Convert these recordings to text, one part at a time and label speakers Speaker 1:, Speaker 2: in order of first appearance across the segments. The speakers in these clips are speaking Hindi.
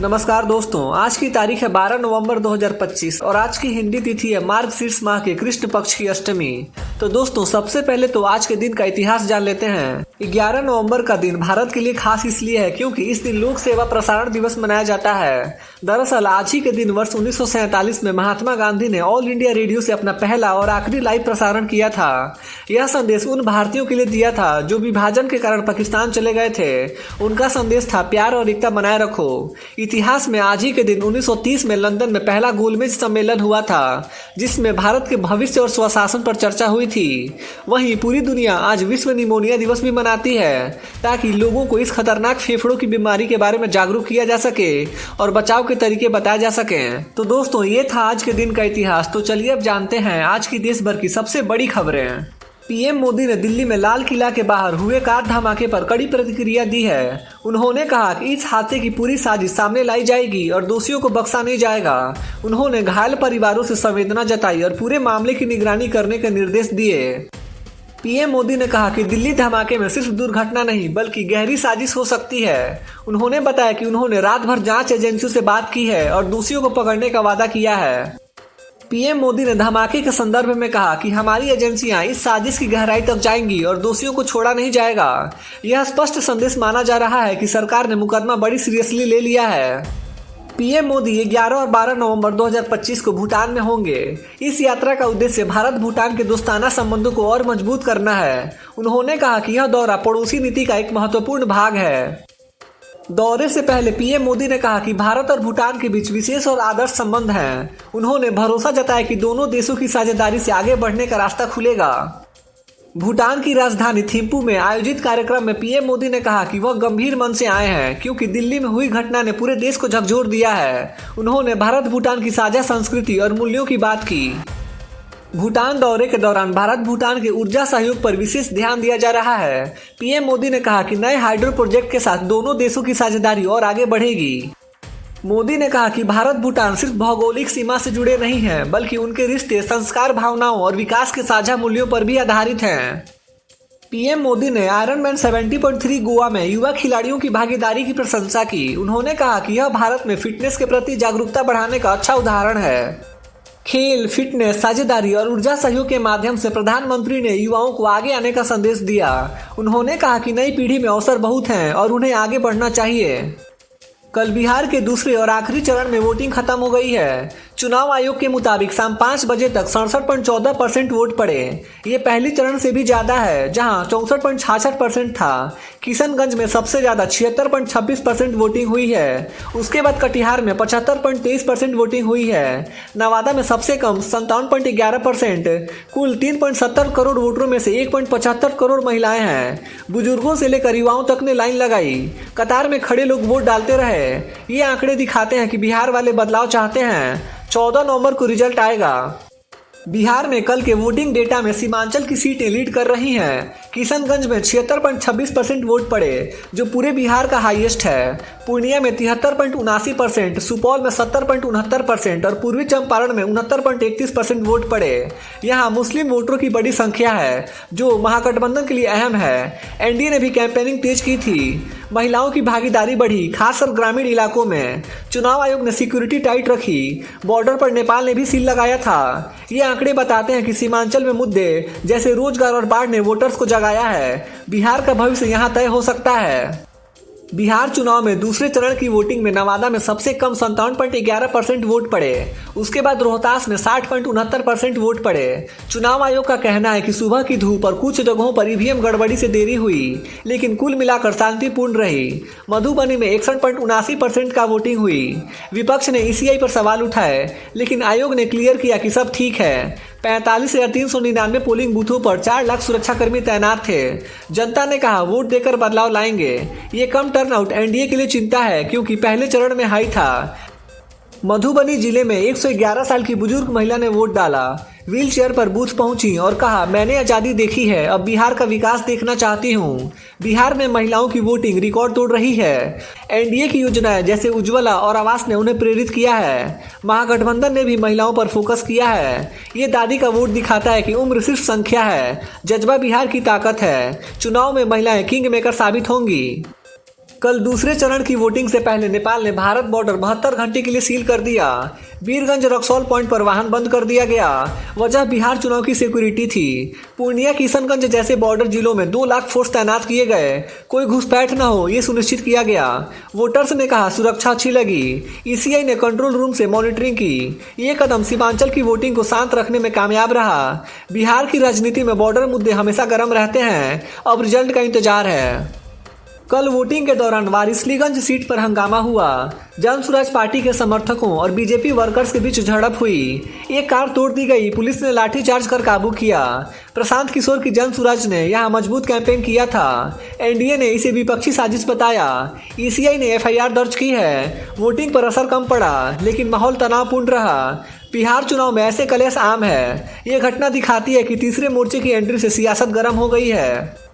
Speaker 1: नमस्कार दोस्तों, आज की तारीख है 12 नवंबर 2025 और आज की हिंदी तिथि है मार्गशीर्ष माह के कृष्ण पक्ष की अष्टमी। तो दोस्तों, सबसे पहले तो आज के दिन का इतिहास जान लेते हैं। 11 नवंबर का दिन भारत के लिए खास इसलिए है क्योंकि इस दिन लोक सेवा प्रसारण दिवस मनाया जाता है। दरअसल आज ही के दिन वर्ष 1947 में महात्मा गांधी ने ऑल इंडिया रेडियो से अपना पहला और आखिरी लाइव प्रसारण किया था। यह संदेश उन भारतीयों के लिए दिया था जो विभाजन के कारण पाकिस्तान चले गए थे। उनका संदेश था, प्यार और एकता बनाए रखो। इतिहास में आज ही के दिन 1930 में लंदन में पहला गोलमेज सम्मेलन हुआ था, जिसमें भारत के भविष्य और स्वशासन पर चर्चा हुई थी। वहीं पूरी दुनिया आज विश्व निमोनिया दिवस भी मनाती है, ताकि लोगों को इस खतरनाक फेफड़ों की बीमारी के बारे में जागरूक किया जा सके और बचाव के तरीके बताए जा सकें। तो दोस्तों, ये था आज के दिन का इतिहास। तो चलिए अब जानते हैं आज की देश भर की सबसे बड़ी खबरें। पीएम मोदी ने दिल्ली में लाल किला के बाहर हुए कार धमाके पर कड़ी प्रतिक्रिया दी है। उन्होंने कहा कि इस हादसे की पूरी साजिश सामने लाई जाएगी और दोषियों को बख्शा नहीं जाएगा। उन्होंने घायल परिवारों से संवेदना जताई और पूरे मामले की निगरानी करने के निर्देश दिए। पीएम मोदी ने कहा कि दिल्ली धमाके में सिर्फ दुर्घटना नहीं बल्कि गहरी साजिश हो सकती है। उन्होंने बताया कि उन्होंने रात भर जांच एजेंसियों से बात की है और दोषियों को पकड़ने का वादा किया है। पीएम मोदी ने धमाके के संदर्भ में कहा कि हमारी एजेंसियां इस साजिश की गहराई तक जाएंगी और दोषियों को छोड़ा नहीं जाएगा। यह स्पष्ट संदेश माना जा रहा है कि सरकार ने मुकदमा बड़ी सीरियसली ले लिया है। पीएम मोदी 11 और 12 नवंबर 2025 को भूटान में होंगे। इस यात्रा का उद्देश्य भारत भूटान के दोस्ताना संबंधों को और मजबूत करना है। उन्होंने कहा कि यह दौरा पड़ोसी नीति का एक महत्वपूर्ण भाग है। दौरे से पहले पीएम मोदी ने कहा कि भारत और भूटान के बीच विशेष और आदर्श संबंध हैं। उन्होंने भरोसा जताया कि दोनों देशों की साझेदारी से आगे बढ़ने का रास्ता खुलेगा। भूटान की राजधानी थिम्पू में आयोजित कार्यक्रम में पीएम मोदी ने कहा कि वह गंभीर मन से आए हैं क्योंकि दिल्ली में हुई घटना ने पूरे देश को झकझोर दिया है। उन्होंने भारत भूटान की साझा संस्कृति और मूल्यों की बात की। भूटान दौरे के दौरान भारत भूटान के ऊर्जा सहयोग पर विशेष ध्यान दिया जा रहा है। पीएम मोदी ने कहा कि नए हाइड्रो प्रोजेक्ट के साथ दोनों देशों की साझेदारी और आगे बढ़ेगी। मोदी ने कहा कि भारत भूटान सिर्फ भौगोलिक सीमा से जुड़े नहीं हैं, बल्कि उनके रिश्ते संस्कार, भावनाओं और विकास के साझा मूल्यों पर भी आधारित हैं। पीएम मोदी ने आयरनमैन 70.3 गोवा में युवा खिलाड़ियों की भागीदारी की प्रशंसा की। उन्होंने कहा कि यह भारत में फिटनेस के प्रति जागरूकता बढ़ाने का अच्छा उदाहरण है। खेल, फिटनेस, साझेदारी और ऊर्जा सहयोग के माध्यम से प्रधानमंत्री ने युवाओं को आगे आने का संदेश दिया। उन्होंने कहा कि नई पीढ़ी में अवसर बहुत हैं और उन्हें आगे बढ़ना चाहिए। कल बिहार के दूसरे और आखिरी चरण में वोटिंग खत्म हो गई है। चुनाव आयोग के मुताबिक शाम 5 बजे तक 67.14% वोट पड़े। ये पहले चरण से भी ज्यादा है, जहां 64.66% था। किशनगंज में सबसे ज्यादा 76.26% वोटिंग हुई है। उसके बाद कटिहार में 75.23% वोटिंग हुई है। नवादा में सबसे कम 57.11%। कुल 3.70 करोड़ वोटरों में से 1.75 करोड़ महिलाएं हैं। बुजुर्गों से लेकर युवाओं तक ने लाइन लगाई। कतार में खड़े लोग वोट डालते रहे। ये आंकड़े दिखाते हैं कि बिहार वाले बदलाव चाहते हैं। 14 नवंबर को रिजल्ट आएगा। बिहार में कल के वोटिंग डेटा में सीमांचल की सीटें लीड कर रही हैं। किशनगंज में 76.26% वोट पड़े, जो पूरे बिहार का हाईएस्ट है। पूर्णिया में 73.79%, सुपौल में 70.69% और पूर्वी चंपारण में 69.31% वोट पड़े। यहाँ मुस्लिम वोटरों की बड़ी संख्या है, जो महागठबंधन के लिए अहम है। एनडीए ने भी कैंपेनिंग तेज की थी। महिलाओं की भागीदारी बढ़ी, खासकर ग्रामीण इलाकों में। चुनाव आयोग ने सिक्योरिटी टाइट रखी। बॉर्डर पर नेपाल ने भी सील लगाया था। ये आंकड़े बताते हैं कि सीमांचल में मुद्दे जैसे रोजगार और बाढ़ ने वोटर्स को जगाया है। बिहार का भविष्य यहाँ तय हो सकता है। बिहार चुनाव में दूसरे चरण की वोटिंग में नवादा में सबसे कम 57.11% वोट पड़े। उसके बाद रोहतास में 60.69% वोट पड़े। चुनाव आयोग का कहना है कि सुबह की धूप और कुछ जगहों पर ईवीएम गड़बड़ी से देरी हुई, लेकिन कुल मिलाकर शांतिपूर्ण रही। मधुबनी में 61.79% का वोटिंग हुई। विपक्ष ने ईसीआई पर सवाल उठाए, लेकिन आयोग ने क्लियर किया कि सब ठीक है। 45,399 पोलिंग बूथों पर 4 लाख सुरक्षाकर्मी तैनात थे। जनता ने कहा वोट देकर बदलाव लाएंगे। ये कम टर्नआउट एनडीए के लिए चिंता है, क्योंकि पहले चरण में हाई था। मधुबनी जिले में 111 साल की बुजुर्ग महिला ने वोट डाला। व्हील चेयर पर बूथ पहुंची और कहा, मैंने आज़ादी देखी है, अब बिहार का विकास देखना चाहती हूं। बिहार में महिलाओं की वोटिंग रिकॉर्ड तोड़ रही है। एनडीए की योजनाएं जैसे उज्ज्वला और आवास ने उन्हें प्रेरित किया है। महागठबंधन ने भी महिलाओं पर फोकस किया है। ये दादी का वोट दिखाता है कि उम्र सिर्फ संख्या है, जज्बा बिहार की ताकत है। चुनाव में महिलाएं किंग मेकर साबित होंगी। कल दूसरे चरण की वोटिंग से पहले नेपाल ने भारत बॉर्डर 72 घंटे के लिए सील कर दिया। वीरगंज रक्सौल पॉइंट पर वाहन बंद कर दिया गया। वजह बिहार चुनाव की सिक्योरिटी थी। पूर्णिया किशनगंज जैसे बॉर्डर जिलों में 2 लाख फोर्स तैनात किए गए, कोई घुसपैठ न हो ये सुनिश्चित किया गया। वोटर्स ने कहा सुरक्षा अच्छी लगी। ईसीआई ने कंट्रोल रूम से मॉनिटरिंग की। ये कदम सीमांचल की वोटिंग को शांत रखने में कामयाब रहा। बिहार की राजनीति में बॉर्डर मुद्दे हमेशा गर्म रहते हैं, अब रिजल्ट का इंतजार है। कल वोटिंग के दौरान वारिसलीगंज सीट पर हंगामा हुआ। जनसुराज पार्टी के समर्थकों और बीजेपी वर्कर्स के बीच झड़प हुई। एक कार तोड़ दी गई, पुलिस ने लाठीचार्ज कर काबू किया। प्रशांत किशोर की जनसुराज ने यहां मजबूत कैंपेन किया था। एनडीए ने इसे विपक्षी साजिश बताया। ईसीआई ने एफआईआर दर्ज की है। वोटिंग पर असर कम पड़ा, लेकिन माहौल तनावपूर्ण रहा। बिहार चुनाव में ऐसे कलेश आम है। ये घटना दिखाती है कि तीसरे मोर्चे की एंट्री से सियासत गर्म हो गई है।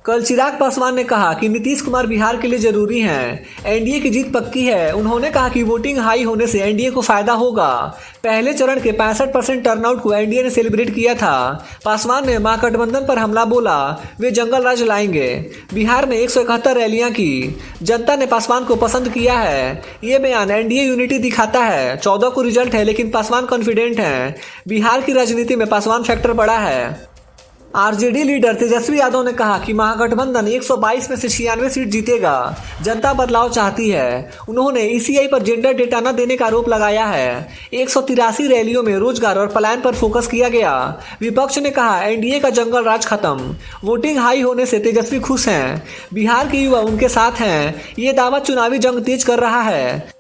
Speaker 1: कल चिराग पासवान ने कहा कि नीतीश कुमार बिहार के लिए जरूरी हैं। एनडीए की जीत पक्की है। उन्होंने कहा कि वोटिंग हाई होने से एनडीए को फायदा होगा। पहले चरण के 65% टर्नआउट को एनडीए ने सेलिब्रेट किया था। पासवान ने महागठबंधन पर हमला बोला, वे जंगल राज लाएंगे। बिहार में 171 रैलियां की। जनता ने पासवान को पसंद किया है। ये बयान एनडीए यूनिटी दिखाता है। 14 को रिजल्ट है, लेकिन पासवान कॉन्फिडेंट हैं। बिहार की राजनीति में पासवान फैक्टर बड़ा है। आरजेडी लीडर तेजस्वी यादव ने कहा कि महागठबंधन 122 में से 96 सीट जीतेगा। जनता बदलाव चाहती है। उन्होंने ईसीआई पर जेंडर डेटा न देने का आरोप लगाया है। 183 रैलियों में रोजगार और पलायन पर फोकस किया गया। विपक्ष ने कहा एनडीए का जंगल राज खत्म। वोटिंग हाई होने से तेजस्वी खुश हैं। बिहार के युवा उनके साथ हैं। ये दावा चुनावी जंग तेज कर रहा है।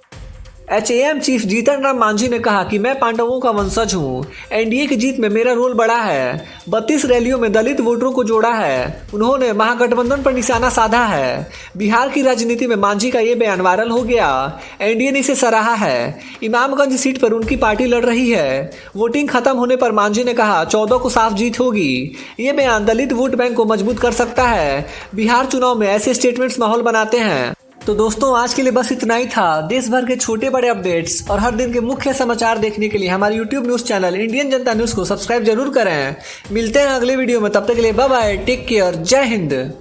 Speaker 1: एचएएम चीफ जीतन राम मांझी ने कहा कि मैं पांडवों का वंशज हूं। एनडीए की जीत में मेरा रोल बड़ा है। 32 रैलियों में दलित वोटरों को जोड़ा है। उन्होंने महागठबंधन पर निशाना साधा है। बिहार की राजनीति में मांझी का ये बयान वायरल हो गया। एनडीए ने इसे सराहा है। इमामगंज सीट पर उनकी पार्टी लड़ रही है। वोटिंग खत्म होने पर मांझी ने कहा 14 को साफ जीत होगी। ये बयान दलित वोट बैंक को मजबूत कर सकता है। बिहार चुनाव में ऐसे स्टेटमेंट्स माहौल बनाते हैं। तो दोस्तों आज के लिए बस इतना ही था। देश भर के छोटे बड़े अपडेट्स और हर दिन के मुख्य समाचार देखने के लिए हमारे YouTube न्यूज़ चैनल इंडियन जनता न्यूज़ को सब्सक्राइब जरूर करें। मिलते हैं अगले वीडियो में, तब तक के लिए बाय बाय, टेक केयर, जय हिंद।